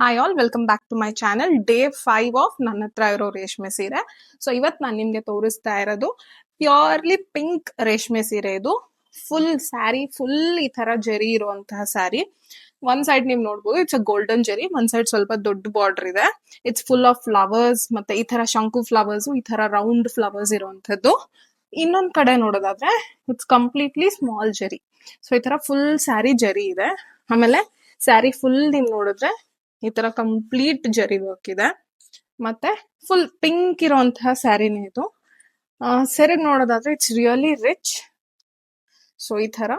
Hi all, welcome back to my channel. Day 5 of ನನ್ನ ಹತ್ರ ಇರೋ ರೇಷ್ಮೆ ಸೀರೆ. ಸೊ ಇವತ್ತು ನಾನು ನಿಮ್ಗೆ ತೋರಿಸ್ತಾ ಇರೋದು ಪ್ಯೂರ್ಲಿ ಪಿಂಕ್ ರೇಷ್ಮೆ ಸೀರೆ. ಇದು ಫುಲ್ ಸ್ಯಾರಿ, ಫುಲ್ ಈ ತರ ಜರಿ ಇರುವಂತಹ ಸ್ಯಾರಿ. ಒಂದ್ ಸೈಡ್ ನೀವು ನೋಡ್ಬೋದು, ಇಟ್ಸ್ ಅ ಗೋಲ್ಡನ್ ಜರಿ. ಒಂದ್ ಸೈಡ್ ಸ್ವಲ್ಪ ದೊಡ್ಡ ಬಾರ್ಡರ್ ಇದೆ. ಇಟ್ಸ್ ಫುಲ್ ಆಫ್ ಫ್ಲವರ್ಸ್, ಮತ್ತೆ ಈ ತರ ಶಂಕು ಫ್ಲವರ್ಸ್, ಈ ತರ ರೌಂಡ್ ಫ್ಲವರ್ಸ್ ಇರುವಂತದ್ದು. ಇನ್ನೊಂದ್ ಕಡೆ ನೋಡೋದಾದ್ರೆ ಇಟ್ಸ್ ಕಂಪ್ಲೀಟ್ಲಿ ಸ್ಮಾಲ್ ಜರಿ. ಸೊ ಈ ತರ ಫುಲ್ ಸ್ಯಾರಿ ಜರಿ ಇದೆ. ಆಮೇಲೆ ಸ್ಯಾರಿ ಫುಲ್ ನೀವು ನೋಡಿದ್ರೆ ಈ ತರ ಕಂಪ್ಲೀಟ್ ಜರಿ ವರ್ಕ್ ಇದೆ. ಮತ್ತೆ ಫುಲ್ ಪಿಂಕ್ ಇರುವಂತಹ ಸ್ಯಾರಿನೇ ಇದು. ಸೆರೆಗ್ ನೋಡೋದಾದ್ರೆ ಇಟ್ಸ್ ರಿಯಲಿ ರಿಚ್. ಸೊ ಈ ತರ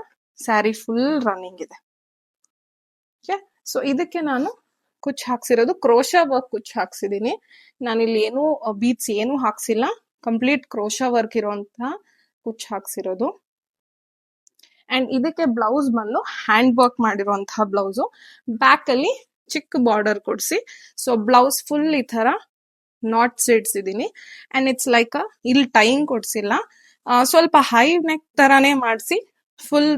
ಸ್ಯಾರಿ ಫುಲ್ ರನ್ನಿಂಗ್ ಇದೆ. ಸೊ ಇದಕ್ಕೆ ನಾನು ಕುಚ್ ಹಾಕ್ಸಿರೋದು ಕ್ರೋಶಾ ವರ್ಕ್ ಕುಚ್ ಹಾಕ್ಸಿದೀನಿ. ನಾನಿಲ್ಲಿ ಏನು ಬೀಟ್ಸ್ ಏನು ಹಾಕ್ಸಿಲ್ಲ, ಕಂಪ್ಲೀಟ್ ಕ್ರೋಶಾ ವರ್ಕ್ ಇರುವಂತಹ ಕುಚ್ ಹಾಕ್ಸಿರೋದು. ಅಂಡ್ ಇದಕ್ಕೆ ಬ್ಲೌಸ್ ಬಂದು ಹ್ಯಾಂಡ್ ವರ್ಕ್ ಮಾಡಿರುವಂತಹ ಬ್ಲೌಸು. ಬ್ಯಾಕ್ ಅಲ್ಲಿ ಚಿಕ್ಕ ಬಾರ್ಡರ್ ಕೊಡ್ಸಿ, ಸೊ ಬ್ಲೌಸ್ ಫುಲ್ ಈ ತರ ನಾಟ್ಸ್ ಇಡ್ಸಿದೀನಿ. ಅಂಡ್ ಇಟ್ಸ್ ಲೈಕ್ ಇಲ್ಲಿ ಟೈಮ್ ಕೊಡ್ಸಿಲ್ಲ, ಸ್ವಲ್ಪ ಹೈ ನೆಕ್ ತರಾನೇ ಮಾಡಿಸಿ ಫುಲ್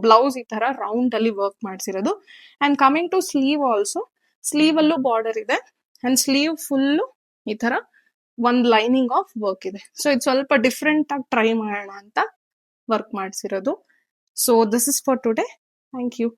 ಬ್ಲೌಸ್ ಈ ತರ ರೌಂಡ್ ಅಲ್ಲಿ ವರ್ಕ್ ಮಾಡಿಸಿರೋದು. And coming to sleeve also, sleeve ಅಲ್ಲೂ ಬಾರ್ಡರ್ ಇದೆ. ಅಂಡ್ ಸ್ಲೀವ್ ಫುಲ್ ಈ ತರ ಒಂದ್ ಲೈನಿಂಗ್ ಆಫ್ ವರ್ಕ್ ಇದೆ. ಸೊ ಇದು ಸ್ವಲ್ಪ ಡಿಫ್ರೆಂಟ್ ಆಗಿ ಟ್ರೈ ಮಾಡೋಣ ಅಂತ ವರ್ಕ್ ಮಾಡಿಸಿರೋದು. So this is for today. Thank you.